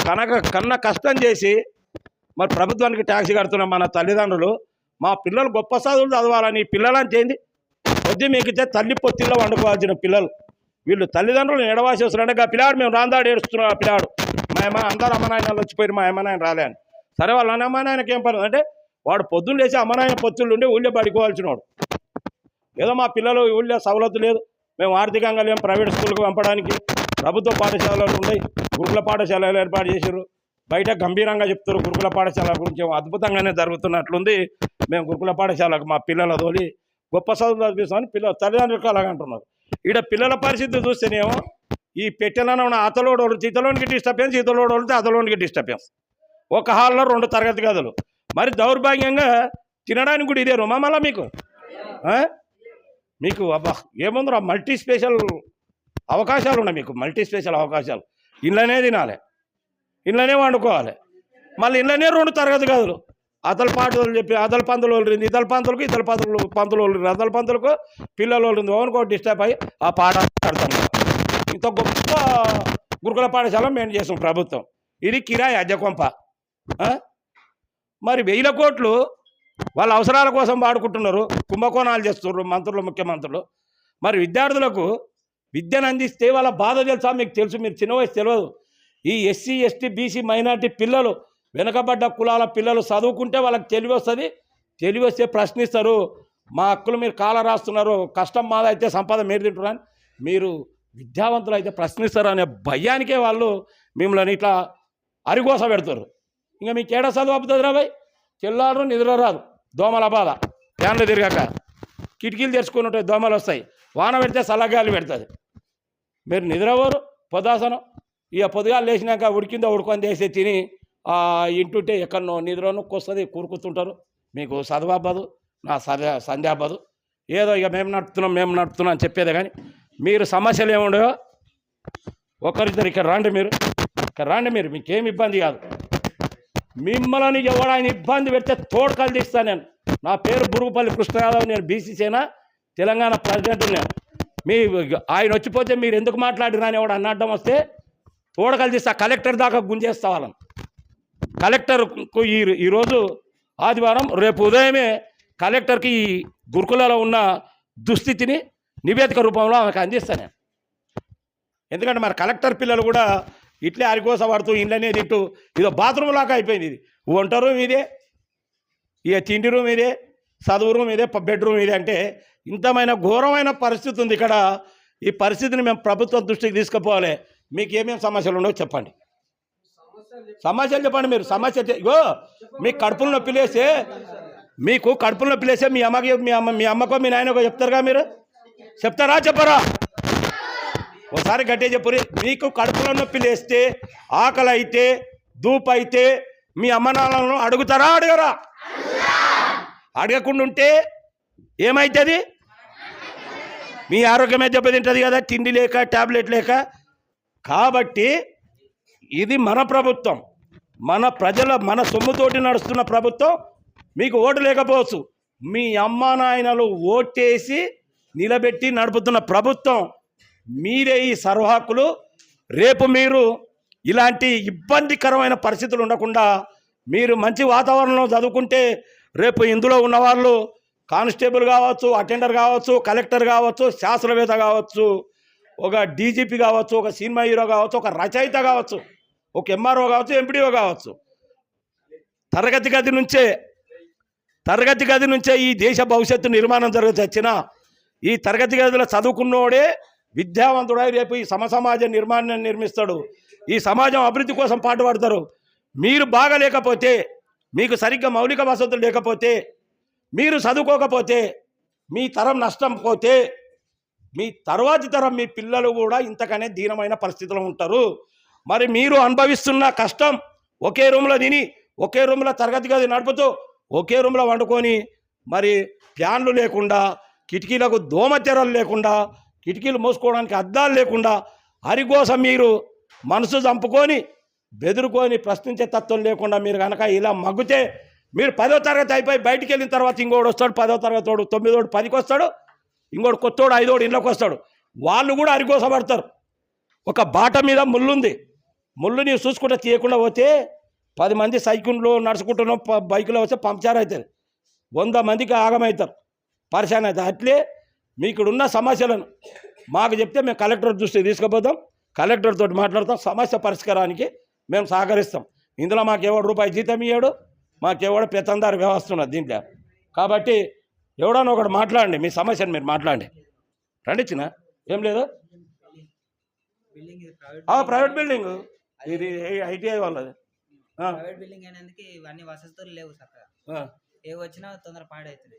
కన్న కష్టం చేసి మరి ప్రభుత్వానికి ట్యాక్స్ కడుతున్న మన తల్లిదండ్రులు మా పిల్లలు గొప్ప చదువులు చదవాలని పిల్లలంటే ఏంది కొద్ది మీకు ఇచ్చే తల్లి పొత్తిల్లో వండుకోవాల్సిన పిల్లలు వీళ్ళు తల్లిదండ్రులు ఎడవాసి వస్తున్నారంటే ఆ పిల్లాడు మేము రాందాడు ఏడుస్తున్నాం ఆ పిల్లాడు మా అమ్మ అందరు అమ్మనాయనలు వచ్చిపోయి మా అమ్మనాయన రాలే అని సరే వాళ్ళ అమ్మనాయనకి ఏం పని అంటే వాడు పొద్దున్న లేచి అమ్మనాయన పొత్తులు ఉండి ఊళ్ళో పడుకోవాల్సిన వాడు ఏదో మా పిల్లలు ఊళ్ళో సవలతు లేదు మేము ఆర్థికంగా లేము ప్రైవేట్ స్కూల్కి పంపడానికి ప్రభుత్వ పాఠశాలలు ఉన్నాయి గురుకుల పాఠశాలలు ఏర్పాటు చేశారు బయట గంభీరంగా చెప్తారు గురుకుల పాఠశాల గురించి అద్భుతంగానే జరుగుతున్నట్లుంది మేము గురుకుల పాఠశాలకు మా పిల్లల తోలి గొప్ప చదువు చదివిస్తామని తల్లిదండ్రులకు అలాగంటున్నారు ఈడ పిల్లల పరిస్థితి చూస్తేనేమో ఈ పెట్టెలను ఉన్న అతలోడు ఇతలోనికి డిస్టర్బెన్స్ ఇతలోడు వదిలితే అతలోనికి డిస్టర్బెన్స్ ఒక హాల్లో 2 తరగతి గదులు మరి దౌర్భాగ్యంగా తినడానికి కూడా ఇదే రూమా మళ్ళీ మీకు అబ్బా ఏముందిరా మల్టీ స్పెషల్ అవకాశాలు ఉన్నాయి మీకు మల్టీ స్పెషల్ అవకాశాలు ఇళ్ళనే తినాలి ఇళ్ళనే వండుకోవాలి మళ్ళీ ఇళ్ళనే 2 తరగతి గదులు అతల పాటలు చెప్పి అతల పంతులు వదిలింది ఇతల పంతులకు ఇతల పంతులు వదిలింది అతల పంతులకు పిల్లలు వదిలింది ఓనుకో డిస్టర్బ్ అయ్యి ఆ పాట కడతాం ఇంత గొప్ప గురుకుల పాఠశాల మేము చేస్తాం ప్రభుత్వం ఇది కిరాయి అద్దెకొంప మరి 1000 కోట్లు వాళ్ళ అవసరాల కోసం వాడుకుంటున్నారు కుంభకోణాలు చేస్తున్నారు మంత్రులు ముఖ్యమంత్రులు మరి విద్యార్థులకు విద్యను అందిస్తే వాళ్ళ బాధ తెలుసా మీకు తెలుసు మీరు చిన్న వయసు తెలియదు ఈ ఎస్సీ ఎస్టీ బీసీ మైనార్టీ పిల్లలు వెనుకబడ్డ కులాల పిల్లలు చదువుకుంటే వాళ్ళకి తెలివి వస్తుంది తెలివి వస్తే ప్రశ్నిస్తారు మా హక్కులు మీరు కాల రాస్తున్నారు కష్టం మాదైతే సంపద మీరు తింటున్నారని మీరు విద్యావంతులు అయితే ప్రశ్నిస్తారు అనే భయానికే వాళ్ళు మిమ్మల్ని ఇట్లా అరిగోస పెడతారు ఇంకా మీకు ఏడా చదువు అప్పుతుంది రాబాయ్ తెల్లారు నిద్ర రాదు దోమల బాధ ఫ్యాన్లు తిరగాక కిటికీలు తెరుచుకొని ఉంటాయి దోమలు వస్తాయి వాన పెడితే చల్లగాలి పెడుతుంది మీరు నిద్రపోరు పొదాసనం ఇక పొద్దుగాలు లేచినాక ఉడికిందో ఉడుకొని చేసి తిని ఇంటుంటే ఎక్కడనో నిద్రను వస్తుంది కూరుకుతుంటారు మీకు చదువు అవ్వదు నా సంధ్య అవ్వదు ఏదో ఇక మేము నడుపుతున్నాం అని చెప్పేదే కానీ మీరు సమస్యలు ఏముండో ఒకరిద్దరు ఇక్కడ రండి మీరు మీకేం ఇబ్బంది కాదు మిమ్మల్ని ఎవరైనా ఇబ్బంది పెడితే తోడుకలు తీస్తాను నేను నా పేరు బురుగుపల్లి కృష్ణ యాదవ్ నేను బీసీ సేన తెలంగాణ ప్రెసిడెంట్ నేను మీ ఆయన వచ్చిపోతే మీరు ఎందుకు మాట్లాడిరని ఎవడు అన్నడ్డం వస్తే తోడకలు తీస్తా కలెక్టర్ దాకా గుంజేస్తా వాళ్ళని కలెక్టర్కు ఈరోజు ఆదివారం రేపు ఉదయమే కలెక్టర్కి ఈ గురుకులలో ఉన్న దుస్థితిని నివేదిక రూపంలో ఆమెకు అందిస్తాను నేను ఎందుకంటే మరి కలెక్టర్ పిల్లలు కూడా ఇట్లే అరికోస పడుతూ ఇంట్లోనే తింటూ ఇదో బాత్రూమ్ లాగా అయిపోయింది ఇది వంట రూమ్ ఇదే ఇక తిండి రూమ్ ఇదే చదువు రూమ్ ఇదే బెడ్రూమ్ ఇదే అంటే ఇంతమైన ఘోరమైన పరిస్థితి ఉంది ఇక్కడ ఈ పరిస్థితిని మేము ప్రభుత్వం దృష్టికి తీసుకుపోవాలి మీకు ఏమేమి సమస్యలు ఉండవు చెప్పండి సమస్యలు చెప్పండి మీరు సమస్య ఇగో మీకు కడుపులు నొప్పి లేస్తే మీ అమ్మకో మీ నాయనకో చెప్తారుగా మీరు చెప్తారా చెప్పరా ఒకసారి గట్టిగా చెప్పురి మీకు కడుపులో నొప్పి లేస్తే ఆకలి అయితే దూపు అయితే మీ అమ్మ నాన్నలను అడుగుతారా అడగరా అడగకుండా ఉంటే ఏమవుతుంది మీ ఆరోగ్యమే దెబ్బతింటుంది కదా తిండి లేక ట్యాబ్లెట్ లేక కాబట్టి ఇది మన ప్రభుత్వం మన సొమ్ముతోటి నడుస్తున్న ప్రభుత్వం మీకు ఓటు లేకపోవచ్చు మీ అమ్మా నాయనలు ఓటేసి నిలబెట్టి నడుపుతున్న ప్రభుత్వం మీరే ఈ సర్వహక్కులు రేపు మీరు ఇలాంటి ఇబ్బందికరమైన పరిస్థితులు ఉండకుండా మీరు మంచి వాతావరణంలో చదువుకుంటే రేపు ఇందులో ఉన్నవాళ్ళు కానిస్టేబుల్ కావచ్చు అటెండర్ కావచ్చు కలెక్టర్ కావచ్చు శాస్త్రవేత్త కావచ్చు ఒక డీజీపీ కావచ్చు ఒక సినిమా హీరో కావచ్చు ఒక రచయిత కావచ్చు ఒక ఎంఆర్ఓ కావచ్చు ఎంపీడీఓ కావచ్చు తరగతి గది నుంచే ఈ దేశ భవిష్యత్తు నిర్మాణం జరగచ్చిన ఈ తరగతి గదిలో చదువుకున్నోడే విద్యావంతుడై రేపు ఈ సమాజ నిర్మాణాన్ని నిర్మిస్తాడు ఈ సమాజం అభివృద్ధి కోసం పాటుపడతారు మీరు బాగలేకపోతే మీకు సరిగ్గా మౌలిక వసతులు లేకపోతే మీరు చదువుకోకపోతే మీ తరం నష్టం పోతే మీ తర్వాతి తరం మీ పిల్లలు కూడా ఇంతకనే దీనమైన పరిస్థితిలో ఉంటారు మరి మీరు అనుభవిస్తున్న కష్టం ఒకే రూమ్లో తిని ఒకే రూమ్లో తరగతి గది నడుపుతూ ఒకే రూమ్లో వండుకొని మరి ఫ్యాన్లు లేకుండా కిటికీలకు దోమతెరలు లేకుండా కిటికీలు మూసుకోవడానికి అద్దాలు లేకుండా అరిగోస మీరు మనసు చంపుకొని బెదురుకొని ప్రశ్నించే తత్వం లేకుండా మీరు కనుక ఇలా మగ్గితే మీరు 10వ తరగతి అయిపోయి బయటికి వెళ్ళిన తర్వాత ఇంకోటి వస్తాడు 10వ తరగతి వాడు 9ోడు 10కి వస్తాడు ఇంకోటి కొత్తోడు 5ఓడు ఇంట్లోకి వస్తాడు వాళ్ళు కూడా అరిగోసపడతారు ఒక బాట మీద ముళ్ళుంది ముళ్ళు నీవు చూసుకుంటే తీయకుండా పోతే 10 మంది సైకిళ్ళు నడుచుకుంటున్న బైకులో వస్తే పంక్చర్ అవుతుంది, 100 మందికి ఆగమవుతారు, పరిశాన్ అవుతారు. అట్లే మీకు ఉన్న సమస్యలను మాకు చెప్తే మేము కలెక్టర్ దృష్టికి తీసుకుపోతాం, కలెక్టర్ తోటి మాట్లాడతాం, సమస్య పరిష్కారానికి మేము సహకరిస్తాం. ఇందులో మాకు ఎవడు రూపాయి జీతం ఇయ్యాడు, మాకెవడో పెత్తందారి వ్యవస్థ ఉన్నది దీంట్లో. కాబట్టి ఎవడన్నా ఒకటి మాట్లాడండి, మీ సమస్యను మీరు మాట్లాడండి. రండి చిన్న, ఏం లేదు ప్రైవేట్ బిల్డింగ్, ఇది ఐటీఐ వాళ్ళది. ప్రైవేట్ బిల్డింగ్ అయినందుకు ఇవన్నీ వసతులు లేవు చక్కగా, ఏ వచ్చినా తొందర పాడవుతుంది.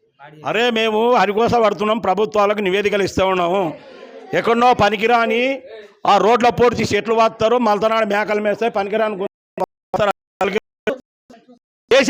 అరే మేము హరికోస పడుతున్నాం, ప్రభుత్వాలకు నివేదికలు ఇస్తూ ఉన్నాము. ఎక్కడో పనికిరాని ఆ రోడ్ల పోటీ చెట్లు వాస్తారు, మలతనాడు మేకలు మేస్తాయి, పనికిరాని దేశ